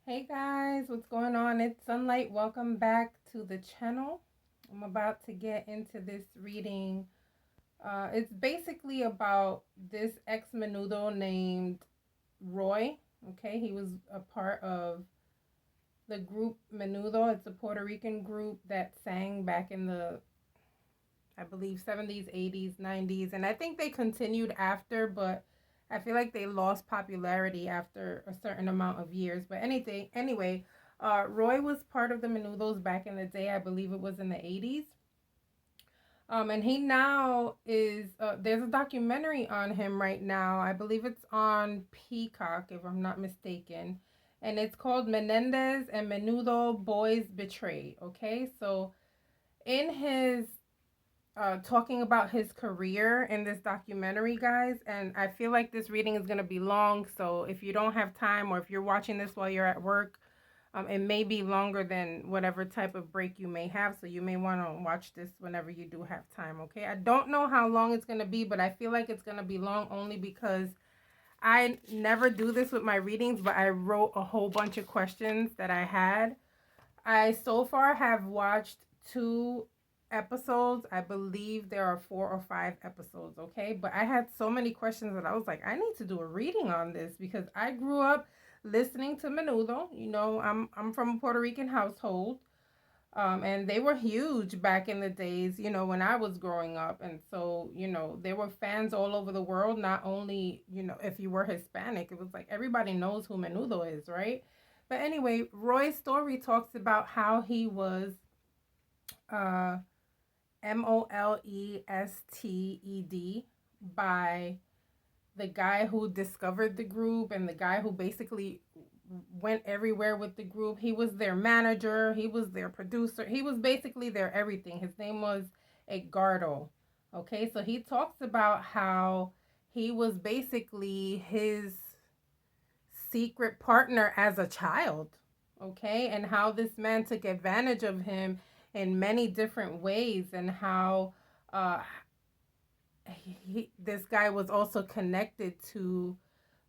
Hey guys, what's going on? It's Sunlight. Welcome back to the channel. I'm about to get into this reading. It's basically about this ex-Menudo named Roy. Okay, he was a part of the group Menudo. It's a Puerto Rican group that sang back in the, I believe, 70s, 80s, 90s. And I think they continued after, but I feel like they lost popularity after a certain amount of years. But anyway, Roy was part of the Menudos back in the day. I believe it was in the 80s. And he now is, there's a documentary on him right now. I believe it's on Peacock, if I'm not mistaken. And it's called Menendez and Menudo Boys Betrayed. Okay, so in his talking about his career in this documentary, guys. And I feel like this reading is going to be long. So if you don't have time, or if you're watching this while you're at work, it may be longer than whatever type of break you may have. So you may want to watch this whenever you do have time. Okay. I don't know how long it's going to be, but I feel like it's going to be long only because I never do this with my readings, but I wrote a whole bunch of questions that I had. I so far have watched 2 episodes. I believe there are 4 or 5 episodes, okay? But I had so many questions that I was like, I need to do a reading on this because I grew up listening to Menudo. You know, I'm from a Puerto Rican household. And they were huge back in the days, you know, when I was growing up. And so, you know, there were fans all over the world, not only, you know, if you were Hispanic. It was like everybody knows who Menudo is, right? But anyway, Roy's story talks about how he was uh, molested by the guy who discovered the group and the guy who basically went everywhere with the group. He was their manager, he was their producer, he was basically their everything. His name was Edgardo. Okay, so he talks about how he was basically his secret partner as a child. Okay, and how this man took advantage of him in many different ways, and how uh, this guy was also connected to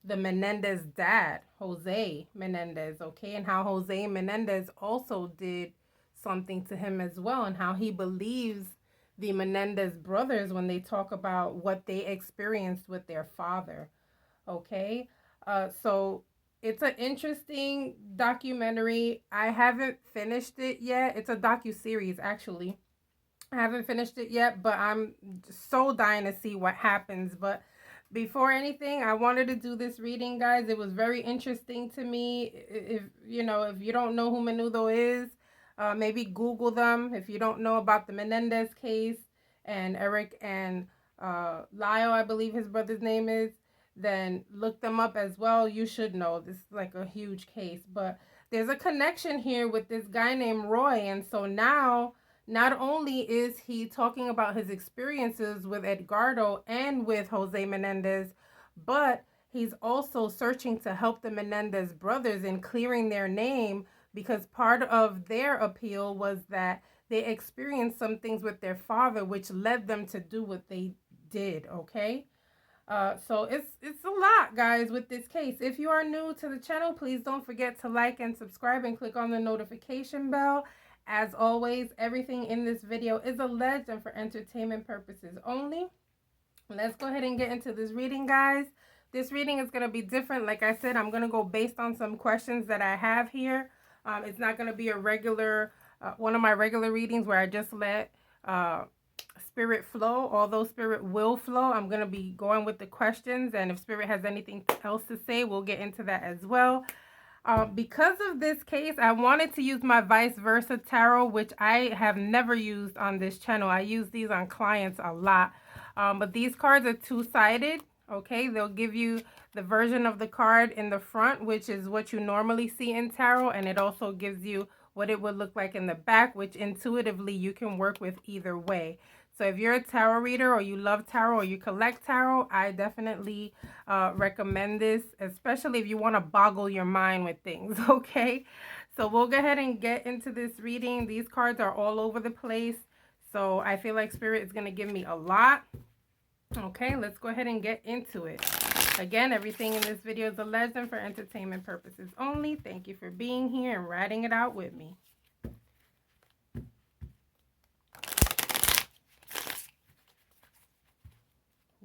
the Menendez dad, Jose Menendez, okay, and how Jose Menendez also did something to him as well, and how he believes the Menendez brothers when they talk about what they experienced with their father, okay? So it's an interesting documentary. I haven't finished it yet. It's a docu-series, actually. I haven't finished it yet, but I'm so dying to see what happens. But before anything, I wanted to do this reading, guys. It was very interesting to me. If you know, if you don't know who Menudo is, maybe Google them. If you don't know about the Menendez case and Eric and Lyle, I believe his brother's name is, then look them up as well. You should know. This is like a huge case. But there's a connection here with this guy named Roy. And so now, not only is he talking about his experiences with Edgardo and with Jose Menendez, but he's also searching to help the Menendez brothers in clearing their name, because part of their appeal was that they experienced some things with their father which led them to do what they did, okay? So it's a lot, guys, with this case. If you are new to the channel, please don't forget to like and subscribe and click on the notification bell. As always, everything in this video is alleged and for entertainment purposes only. Let's go ahead and get into this reading, guys. This reading is going to be different. Like I said, I'm going to go based on some questions that I have here. It's not going to be a regular, one of my regular readings where I just let spirit flow. Although spirit will flow, I'm going to be going with the questions, and if spirit has anything else to say, we'll get into that as well. Because of this case, I wanted to use my vice versa tarot, which I have never used on this channel. I use these on clients a lot, but these cards are two-sided. Okay, they'll give you the version of the card in the front, which is what you normally see in tarot, and it also gives you what it would look like in the back, which intuitively you can work with either way. So if you're a tarot reader, or you love tarot, or you collect tarot, I definitely recommend this, especially if you want to boggle your mind with things, okay? So we'll go ahead and get into this reading. These cards are all over the place, so I feel like Spirit is going to give me a lot. Okay, let's go ahead and get into it. Again, everything in this video is alleged and for entertainment purposes only. Thank you for being here and riding it out with me.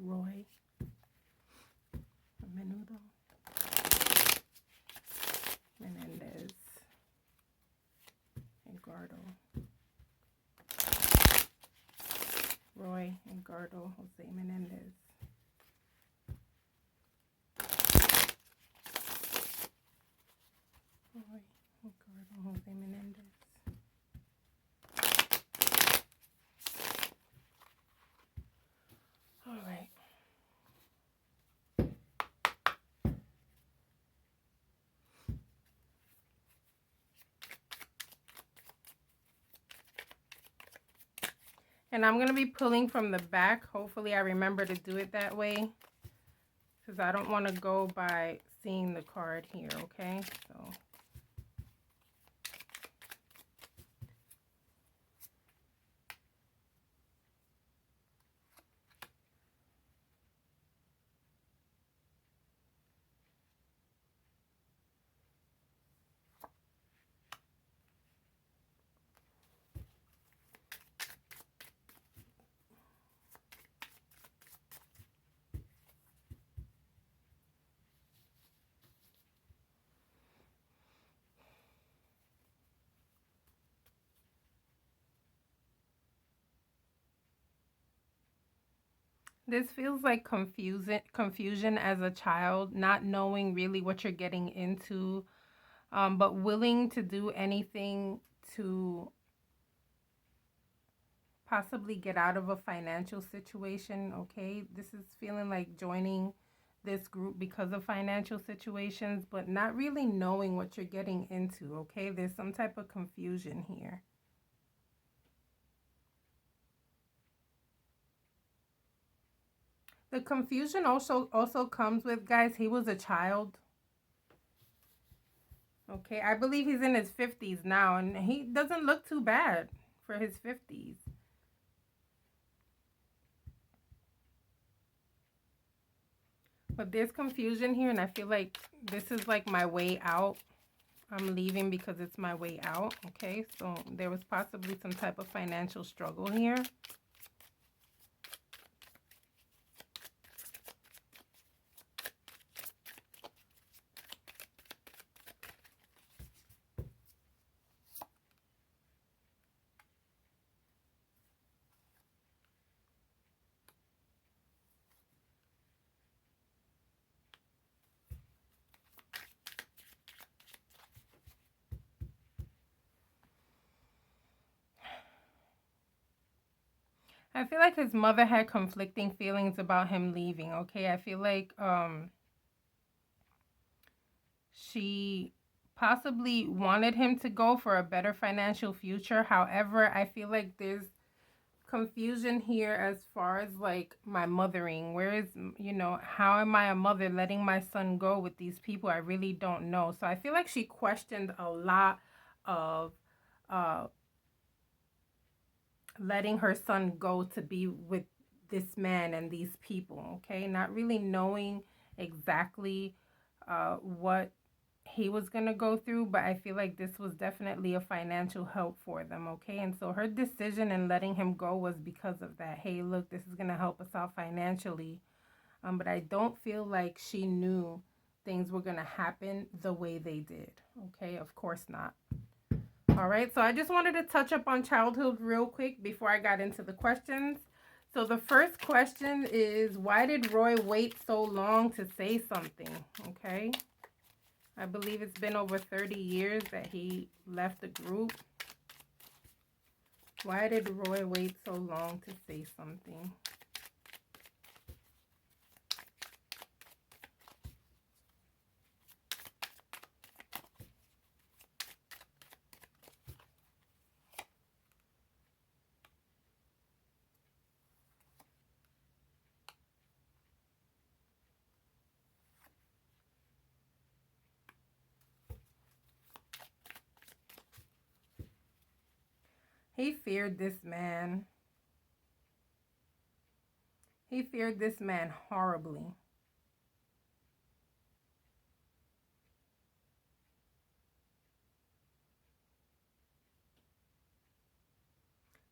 Roy, Menudo, Menendez, Edgardo, Roy, Edgardo, Jose Menendez. Roy, Edgardo, Jose Menendez. All right. And I'm going to be pulling from the back. Hopefully I remember to do it that way, because I don't want to go by seeing the card here, okay? So this feels like confusion as a child, not knowing really what you're getting into, but willing to do anything to possibly get out of a financial situation, okay? This is feeling like joining this group because of financial situations, but not really knowing what you're getting into, okay? There's some type of confusion here. The confusion also comes with, guys, he was a child. Okay, I believe he's in his 50s now, and he doesn't look too bad for his 50s. But there's confusion here, and I feel like this is like my way out. I'm leaving because it's my way out, okay? So there was possibly some type of financial struggle here. I feel like his mother had conflicting feelings about him leaving, okay? I feel like she possibly wanted him to go for a better financial future. However, I feel like there's confusion here as far as like my mothering. Where is, you know, how am I a mother letting my son go with these people? I really don't know. So I feel like she questioned a lot of letting her son go to be with this man and these people, okay? Not really knowing exactly what he was going to go through, but I feel like this was definitely a financial help for them, okay? And so her decision in letting him go was because of that. Hey, look, this is going to help us out financially. But I don't feel like she knew things were going to happen the way they did, okay? Of course not. All right, so I just wanted to touch up on childhood real quick before I got into the questions. So the first question is, why did Roy wait so long to say something? Okay. I believe it's been over 30 years that he left the group. Why did Roy wait so long to say something? He feared this man. He feared this man horribly.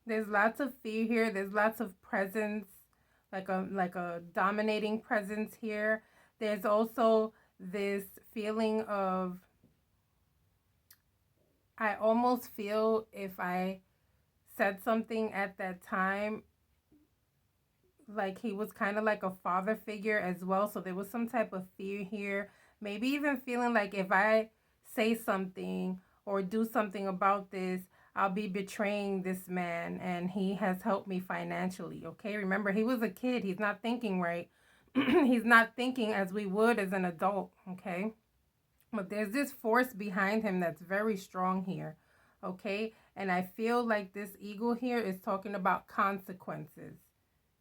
There's lots of fear here. There's lots of presence, like a dominating presence here. There's also this feeling of, I almost feel if I said something at that time, like he was kind of like a father figure as well. So there was some type of fear here. Maybe even feeling like if I say something or do something about this, I'll be betraying this man, and he has helped me financially. Okay, remember, he was a kid. He's not thinking right. He's not thinking as we would as an adult. Okay, but there's this force behind him that's very strong here. Okay, and I feel like this eagle here is talking about consequences.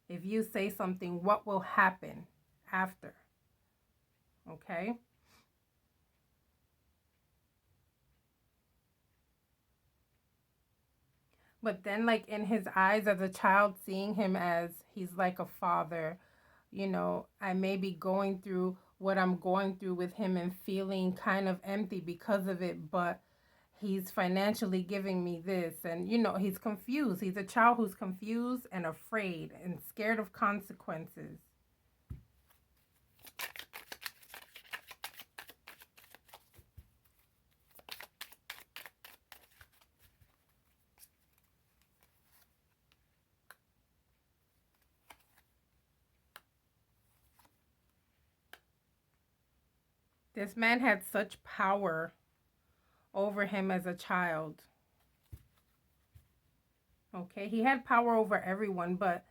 If you say something, what will happen after? Okay. But then, like, in his eyes as a child, seeing him as he's like a father, I may be going through what I'm going through with him and feeling kind of empty because of it, but he's financially giving me this. And, he's confused. He's a child who's confused and afraid and scared of consequences. This man had such power over him as a child. Okay, he had power over everyone, but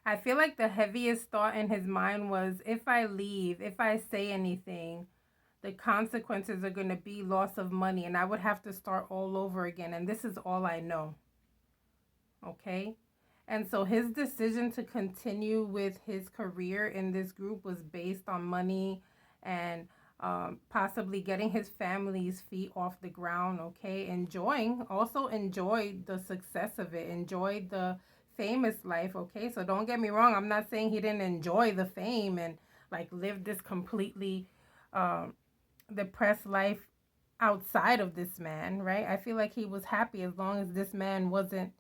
I feel like the heaviest thought in his mind was, if I leave, if I say anything, the consequences are going to be loss of money, and I would have to start all over again, and this is all I know. Okay? And so his decision to continue with his career in this group was based on money and possibly getting his family's feet off the ground. Okay, also enjoy the success of it, enjoy the famous life. Okay, so don't get me wrong, I'm not saying he didn't enjoy the fame and like live this completely depressed life outside of this man, right? I feel like he was happy as long as this man wasn't,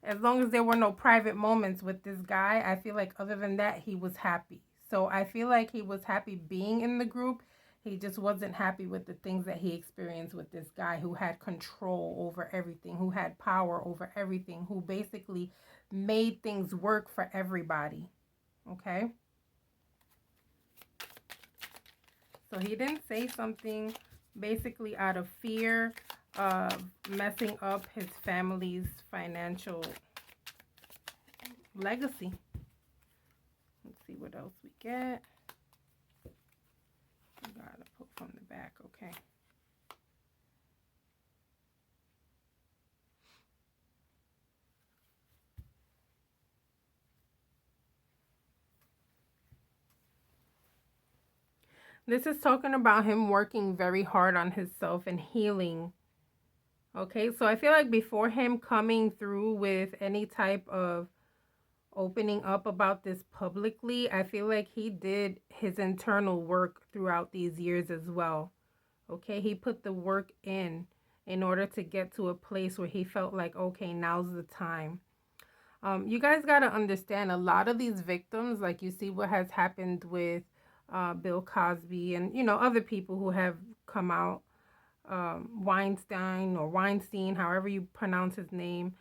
as long as there were no private moments with this guy. I feel like other than that, he was happy. So I feel like he was happy being in the group. He just wasn't happy with the things that he experienced with this guy who had control over everything, who had power over everything, who basically made things work for everybody. Okay? So he didn't say something basically out of fear of messing up his family's financial legacy. Let's see what else we get. I gotta put from the back, okay. This is talking about him working very hard on himself and healing. Okay, so I feel like before him coming through with any type of opening up about this publicly, I feel like he did his internal work throughout these years as well. Okay, he put the work in order to get to a place where he felt like, okay, now's the time. You guys got to understand, a lot of these victims, like you see what has happened with Bill Cosby and, other people who have come out, Weinstein, however you pronounce his name.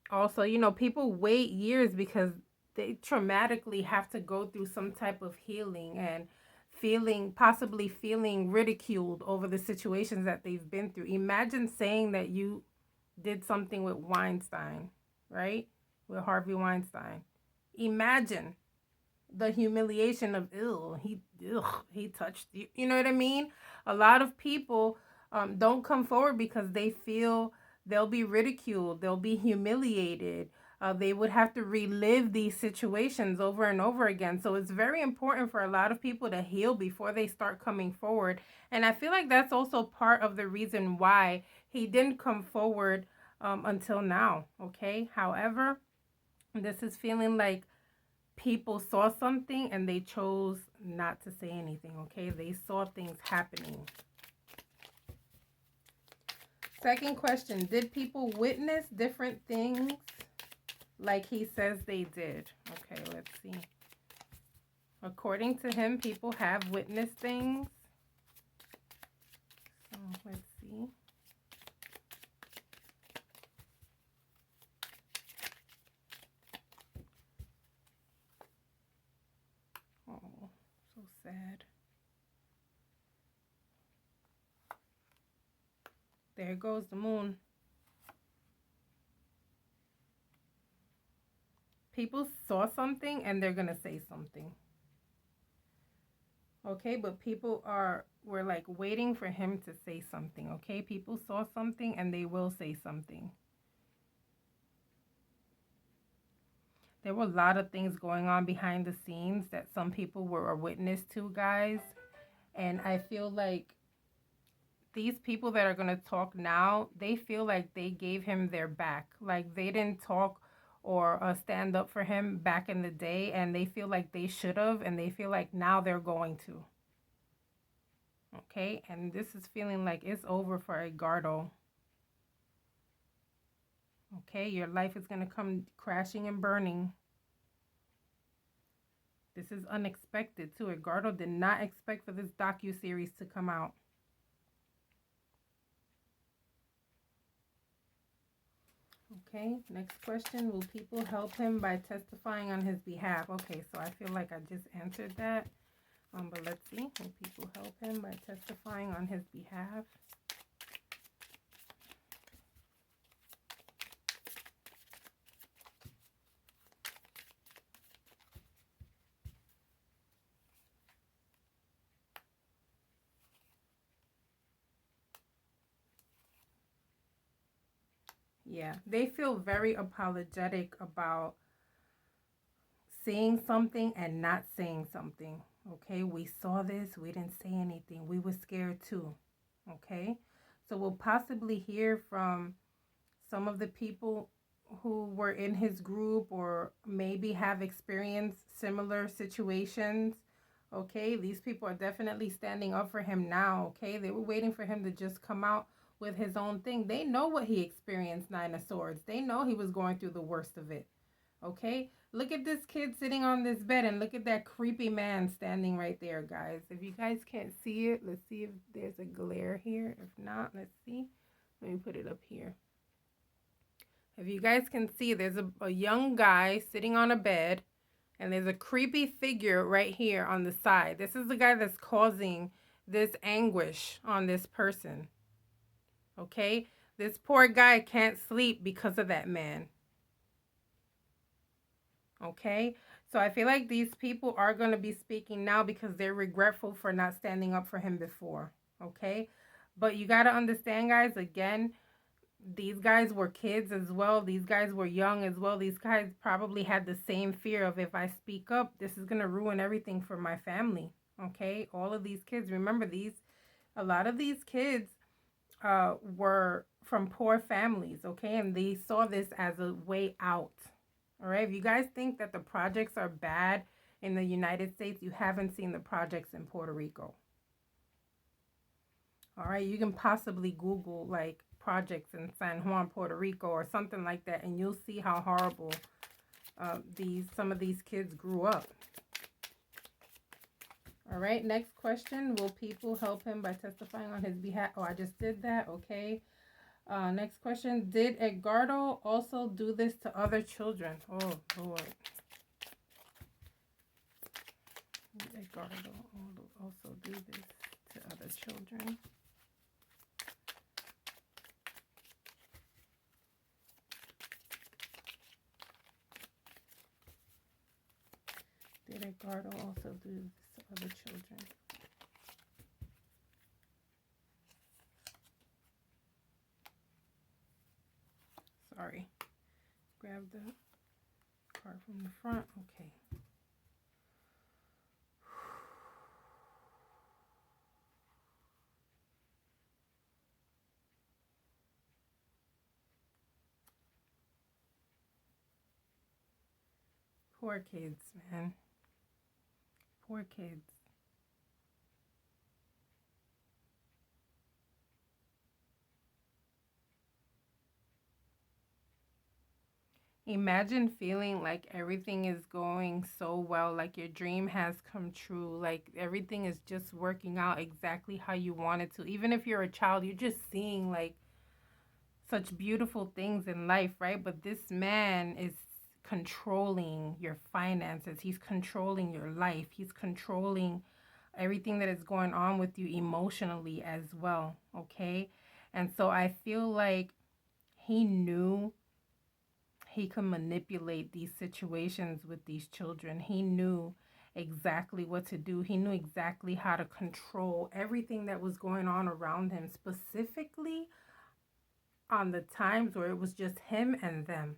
Also, people wait years because they traumatically have to go through some type of healing and possibly feeling ridiculed over the situations that they've been through. Imagine saying that you did something with Weinstein, right? With Harvey Weinstein. Imagine the humiliation of, he touched you. You know what I mean? A lot of people don't come forward because they feel they'll be ridiculed, they'll be humiliated. They would have to relive these situations over and over again. So it's very important for a lot of people to heal before they start coming forward. And I feel like that's also part of the reason why he didn't come forward until now. Okay. However, this is feeling like people saw something and they chose not to say anything. Okay. They saw things happening. Second question, did people witness different things like he says they did. Okay, let's see. According to him, people have witnessed things. So let's see. Oh, so sad. There goes the moon. People saw something and they're going to say something. Okay, but people were like waiting for him to say something. Okay, people saw something and they will say something. There were a lot of things going on behind the scenes that some people were a witness to, guys. And I feel like these people that are going to talk now, they feel like they gave him their back. Like they didn't talk or stand up for him back in the day, and they feel like they should have, and they feel like now they're going to. Okay, and this is feeling like it's over for Edgardo. Okay, your life is going to come crashing and burning. This is unexpected too. Edgardo did not expect for this docu-series to come out. Okay, next question. Will people help him by testifying on his behalf? Okay, so I feel like I just answered that. But let's see. Will people help him by testifying on his behalf? Yeah, they feel very apologetic about saying something and not saying something. Okay, we saw this, we didn't say anything, we were scared too. Okay, so we'll possibly hear from some of the people who were in his group or maybe have experienced similar situations. Okay, these people are definitely standing up for him now. Okay, they were waiting for him to just come out with his own thing. They know what he experienced, Nine of Swords. They know he was going through the worst of it. Okay, look at this kid sitting on this bed and look at that creepy man standing right there, guys. If you guys can't see it, let's see if there's a glare here. If not, let's see. Let me put it up here. If you guys can see, there's a young guy sitting on a bed, and there's a creepy figure right here on the side. This is the guy that's causing this anguish on this person. Okay? This poor guy can't sleep because of that man. Okay? So I feel like these people are going to be speaking now because they're regretful for not standing up for him before. Okay? But you got to understand, guys, again, these guys were kids as well. These guys were young as well. These guys probably had the same fear of, if I speak up, this is going to ruin everything for my family. Okay? All of these kids, remember a lot of these kids were from poor families, okay? And they saw this as a way out. All right? If you guys think that the projects are bad in the United States, you haven't seen the projects in Puerto Rico. All right? You can possibly Google like projects in San Juan, Puerto Rico or something like that, and you'll see how horrible some of these kids grew up. All right, next question. Will people help him by testifying on his behalf? Oh, I just did that. Okay. Next question. Did Edgardo also do this to other children? Oh, Lord. Did Edgardo also do this to other children? Did Edgardo also do this to other children? Sorry. Grab the card from the front. Okay. Poor kids, man. Poor kids. Imagine feeling like everything is going so well, like your dream has come true, like everything is just working out exactly how you want it to. Even if you're a child, you're just seeing like such beautiful things in life, right? But this man is controlling your finances, he's controlling your life, he's controlling everything that is going on with you emotionally as well, okay? And so I feel like he knew he could manipulate these situations with these children. He knew exactly what to do. He knew exactly how to control everything that was going on around him, specifically on the times where it was just him and them.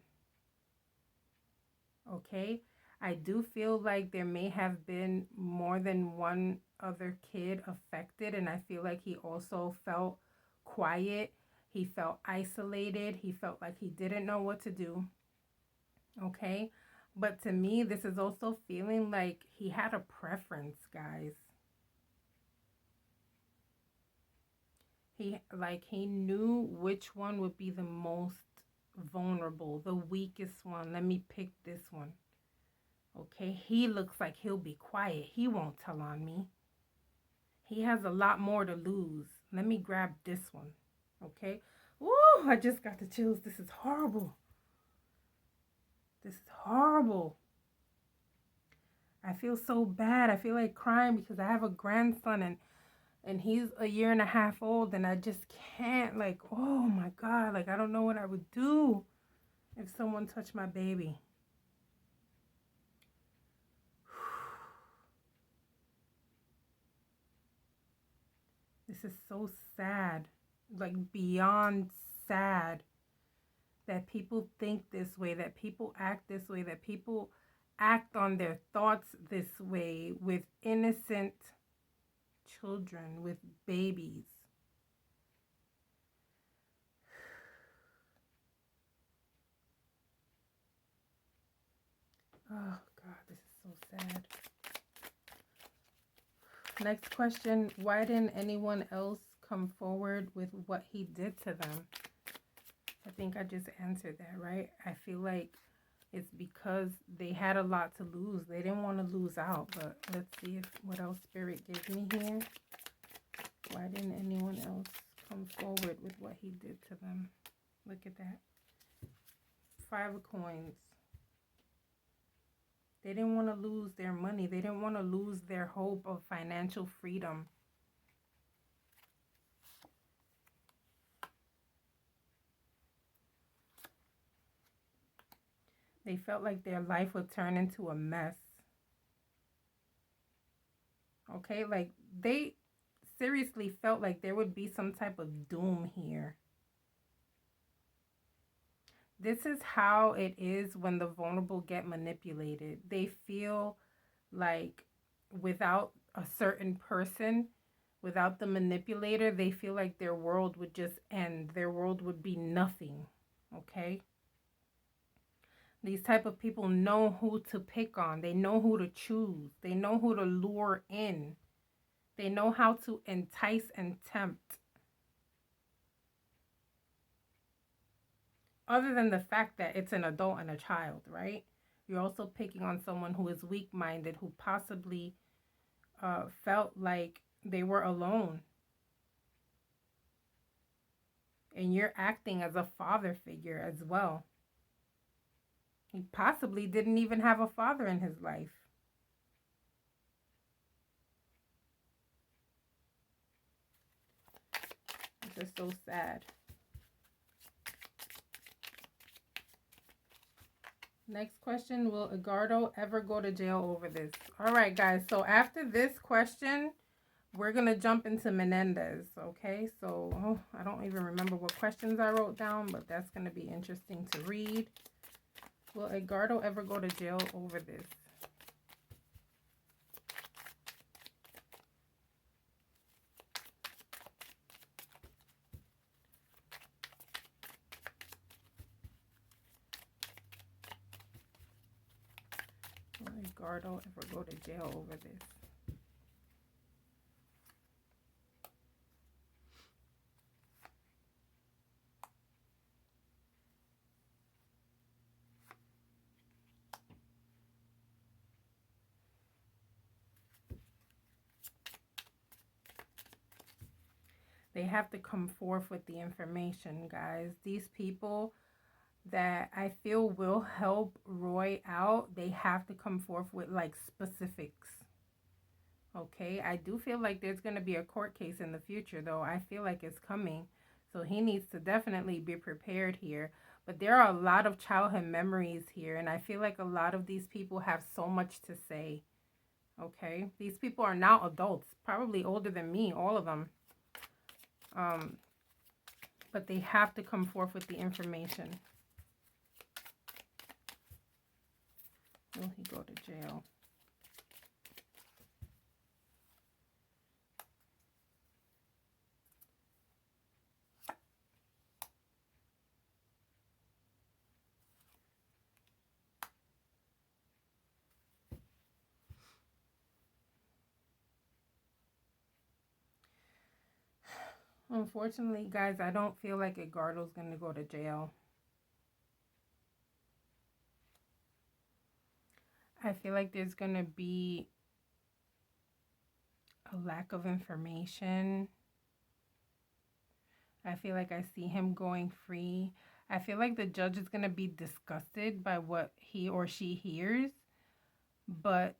Okay? I do feel like there may have been more than one other kid affected, and I feel like he also felt quiet. He felt isolated. He felt like he didn't know what to do. Okay? But to me, this is also feeling like he had a preference, guys. He knew which one would be the most vulnerable, the weakest one. Let me pick this one. Okay, he looks like he'll be quiet. He won't tell on me. He has a lot more to lose. Let me grab this one. Okay. Ooh, I just got the chills. This is horrible. This is horrible. I feel so bad. I feel like crying because I have a grandson and he's a year and a half old and I just can't, like, oh my God, like I don't know what I would do if someone touched my baby. This is so sad, like beyond sad, that people think this way, that people act this way, that people act on their thoughts this way with innocent children, with babies. Oh God, this is so sad. Next question, why didn't anyone else come forward with what he did to them? I think I just answered that, right? I feel like it's because they had a lot to lose. They didn't want to lose out, but let's see what else Spirit gives me here. Why didn't anyone else come forward with what he did to them? Look at that. 5 of coins. They didn't want to lose their money. They didn't want to lose their hope of financial freedom. They felt like their life would turn into a mess. Okay, like they seriously felt like there would be some type of doom here. This is how it is when the vulnerable get manipulated. They feel like without a certain person, without the manipulator, they feel like their world would just end. Their world would be nothing. Okay? These type of people know who to pick on. They know who to choose. They know who to lure in. They know how to entice and tempt. Other than the fact that it's an adult and a child, right? You're also picking on someone who is weak-minded, who possibly felt like they were alone. And you're acting as a father figure as well. He possibly didn't even have a father in his life. This is so sad. Next question, will Edgardo ever go to jail over this? All right, guys. So after this question, we're going to jump into Menendez, okay? So I don't even remember what questions I wrote down, but that's going to be interesting to read. Will Edgardo ever go to jail over this? Will Edgardo ever go to jail over this? They have to come forth with the information, guys. These people that I feel will help Roy out, they have to come forth with like specifics. Okay, I do feel like there's going to be a court case in the future, though. I feel like it's coming. So he needs to definitely be prepared here. But there are a lot of childhood memories here, and I feel like a lot of these people have so much to say. Okay, these people are now adults, probably older than me, all of them. But they have to come forth with the information. Will he go to jail? Unfortunately, guys, I don't feel like Edgardo's going to go to jail. I feel like there's going to be a lack of information. I feel like I see him going free. I feel like the judge is going to be disgusted by what he or she hears, but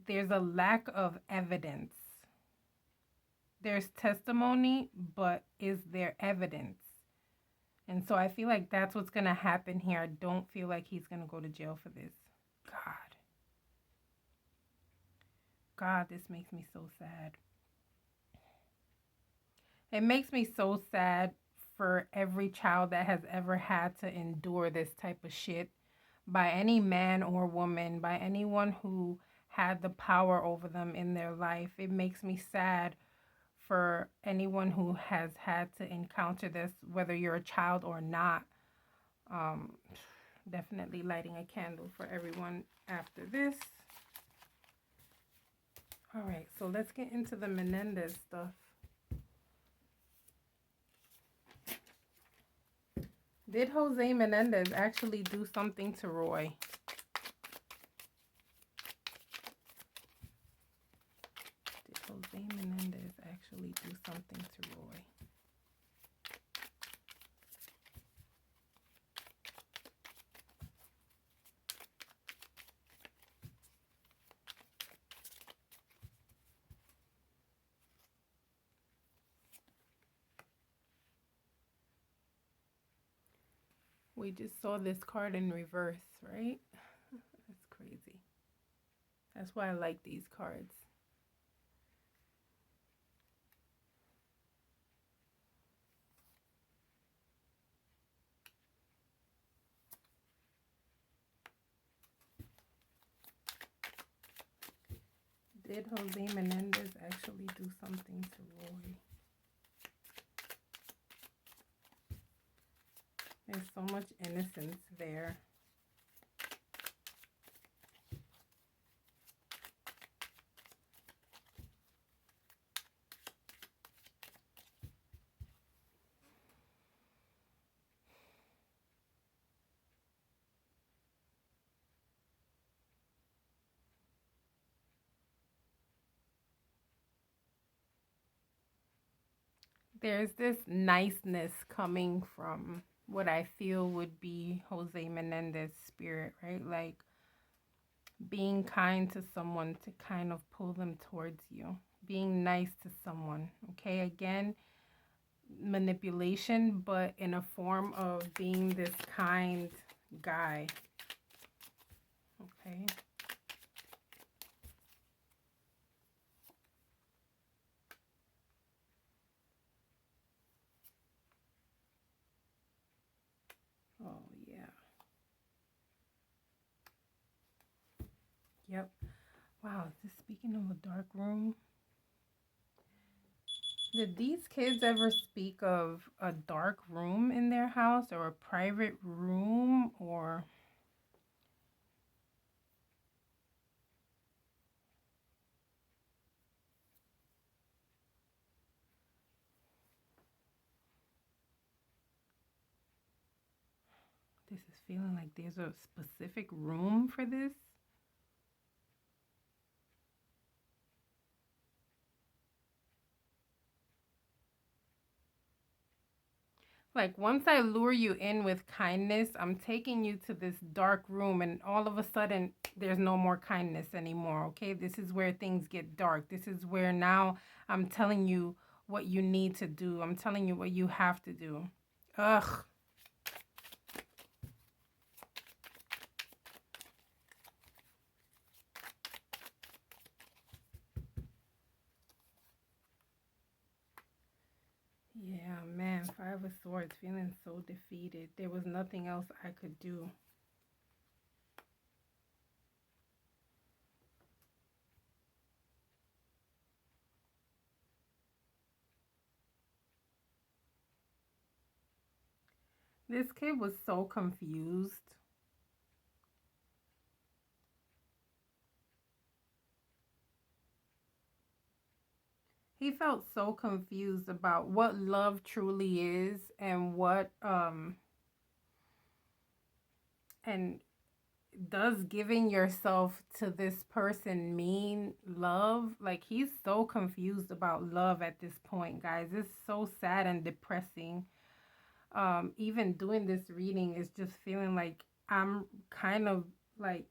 there's a lack of evidence. There's testimony, but is there evidence? And so I feel like that's what's going to happen here. I don't feel like he's going to go to jail for this. God, this makes me so sad. It makes me so sad for every child that has ever had to endure this type of shit by any man or woman, by anyone who had the power over them in their life. It makes me sad for anyone who has had to encounter this, whether you're a child or not. Definitely lighting a candle for everyone after this. All right, so let's get into the Menendez stuff. Did Jose Menendez actually do something to Roy? Did Jose Menendez actually do something to Roy? We just saw this card in reverse, right? That's crazy. That's why I like these cards. Did Jose Menendez actually do something to Roy? There's so much innocence there. There's this niceness coming from what I feel would be Jose Menendez's spirit, right? Like being kind to someone to kind of pull them towards you. Being nice to someone, okay? Again, manipulation, but in a form of being this kind guy, okay? Oh, yeah. Yep. Wow, is this speaking of a dark room? Did these kids ever speak of a dark room in their house or a private room or... This is feeling like there's a specific room for this. Like, once I lure you in with kindness, I'm taking you to this dark room, and all of a sudden, there's no more kindness anymore, okay? This is where things get dark. This is where now I'm telling you what you need to do. I'm telling you what you have to do. Ugh. Yeah, man, Five of Swords, feeling so defeated. There was nothing else I could do. This kid was so confused. He felt so confused about what love truly is and and does giving yourself to this person mean love? Like, he's so confused about love at this point, guys. It's so sad and depressing. Even doing this reading is just feeling like I'm kind of like,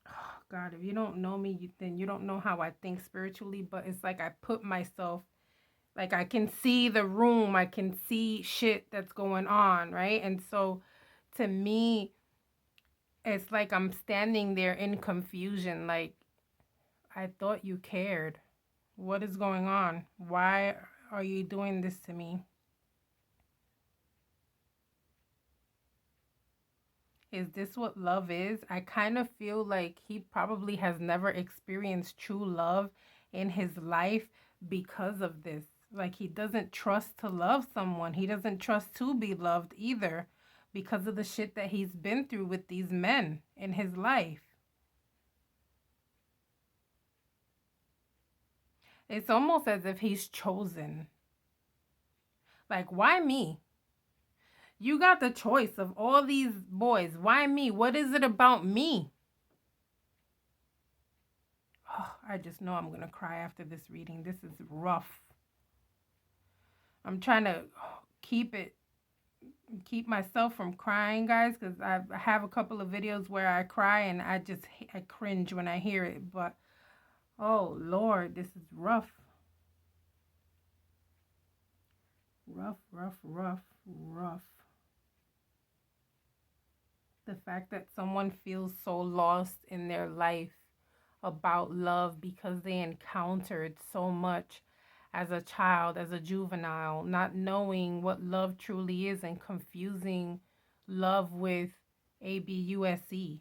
oh God, if you don't know me, then you don't know how I think spiritually. But it's like I put myself, like, I can see the room, I can see shit that's going on, right? And so to me, it's like I'm standing there in confusion, like, I thought you cared. What is going on? Why are you doing this to me? Is this what love is? I kind of feel like he probably has never experienced true love in his life because of this. Like, he doesn't trust to love someone. He doesn't trust to be loved either because of the shit that he's been through with these men in his life. It's almost as if he's chosen. Like, why me? You got the choice of all these boys. Why me? What is it about me? Oh, I just know I'm going to cry after this reading. This is rough. I'm trying to keep myself from crying, guys, because I have a couple of videos where I cry and I cringe when I hear it. But, oh, Lord, this is rough. Rough, rough, rough, rough. The fact that someone feels so lost in their life about love because they encountered so much as a child, as a juvenile, not knowing what love truly is and confusing love with ABUSE.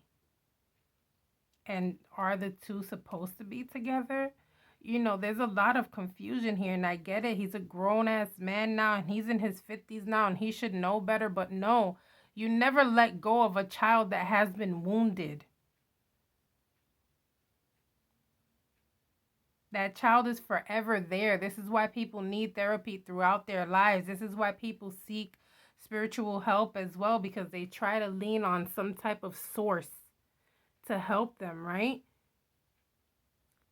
And are the two supposed to be together? You know, there's a lot of confusion here, and I get it. He's a grown-ass man now, and he's in his 50s now, and he should know better. But no, you never let go of a child that has been wounded. That child is forever there. This is why people need therapy throughout their lives. This is why people seek spiritual help as well, because they try to lean on some type of source to help them, right?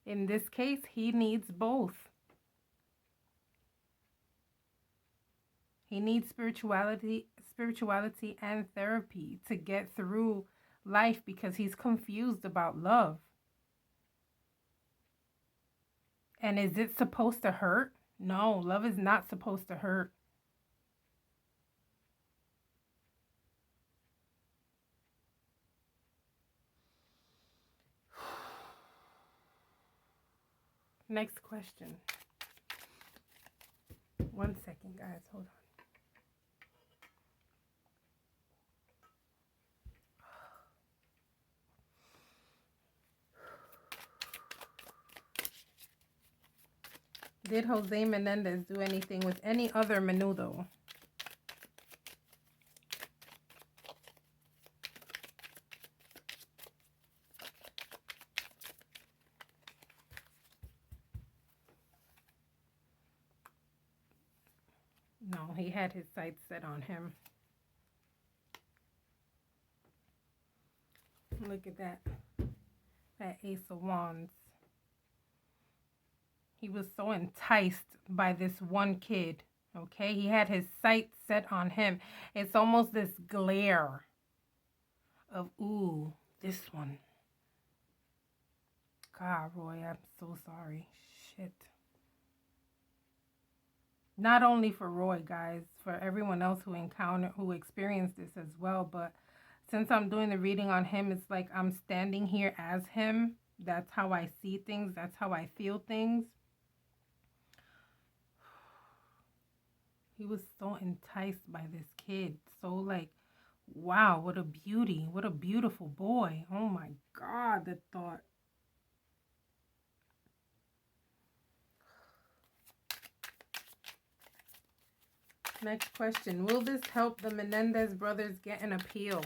In this case, he needs both. He needs spirituality and therapy to get through life because he's confused about love. And is it supposed to hurt? No, love is not supposed to hurt. Next question. 1 second, guys. Hold on. Did Jose Menendez do anything with any other Menudo? No, he had his sights set on him. Look at that. That Ace of Wands. He was so enticed by this one kid. Okay, he had his sights set on him. It's almost this glare of, ooh, this one. God, Roy, I'm so sorry. Shit. Not only for Roy, guys, for everyone else who experienced this as well, but since I'm doing the reading on him, it's like I'm standing here as him. That's how I see things. That's how I feel things. He was so enticed by this kid. So like, wow, what a beauty. What a beautiful boy. Oh my God, the thought. Next question. Will this help the Menendez brothers get an appeal?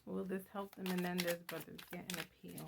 Will this help the Menendez brothers get an appeal?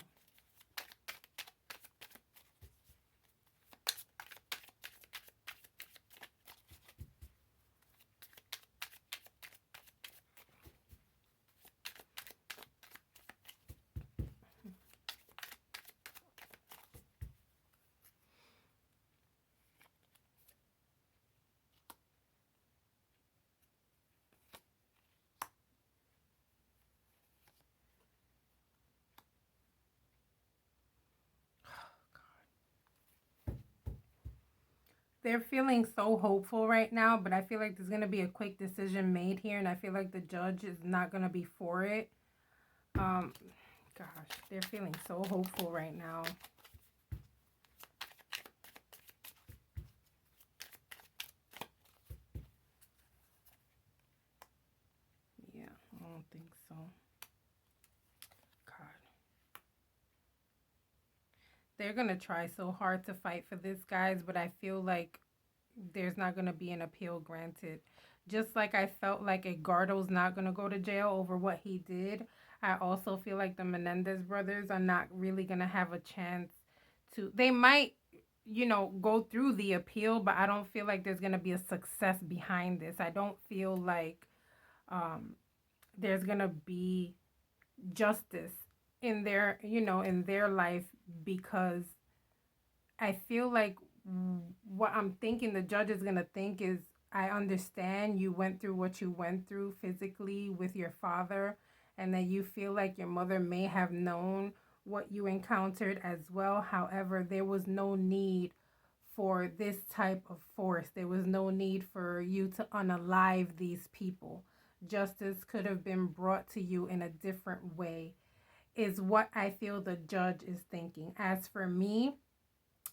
They're feeling so hopeful right now, but I feel like there's going to be a quick decision made here, and I feel like the judge is not going to be for it. Gosh, they're feeling so hopeful right now. Yeah, I don't think so. God. They're going to try so hard to fight for this, guys, but I feel like there's not going to be an appeal granted. Just like I felt like Edgardo's not going to go to jail over what he did, I also feel like the Menendez brothers are not really going to have a chance to. They might, go through the appeal, but I don't feel like there's going to be a success behind this. I don't feel like there's going to be justice in their life, because I feel like what I'm thinking the judge is going to think is, I understand you went through what you went through physically with your father, and that you feel like your mother may have known what you encountered as well. However, there was no need for this type of force. There was no need for you to unalive these people. Justice could have been brought to you in a different way, is what I feel the judge is thinking. As for me,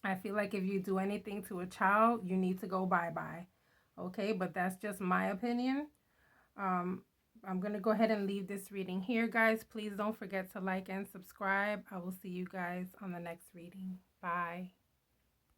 I feel like if you do anything to a child, you need to go bye-bye. Okay, but that's just my opinion. I'm going to go ahead and leave this reading here, guys. Please don't forget to like and subscribe. I will see you guys on the next reading. Bye.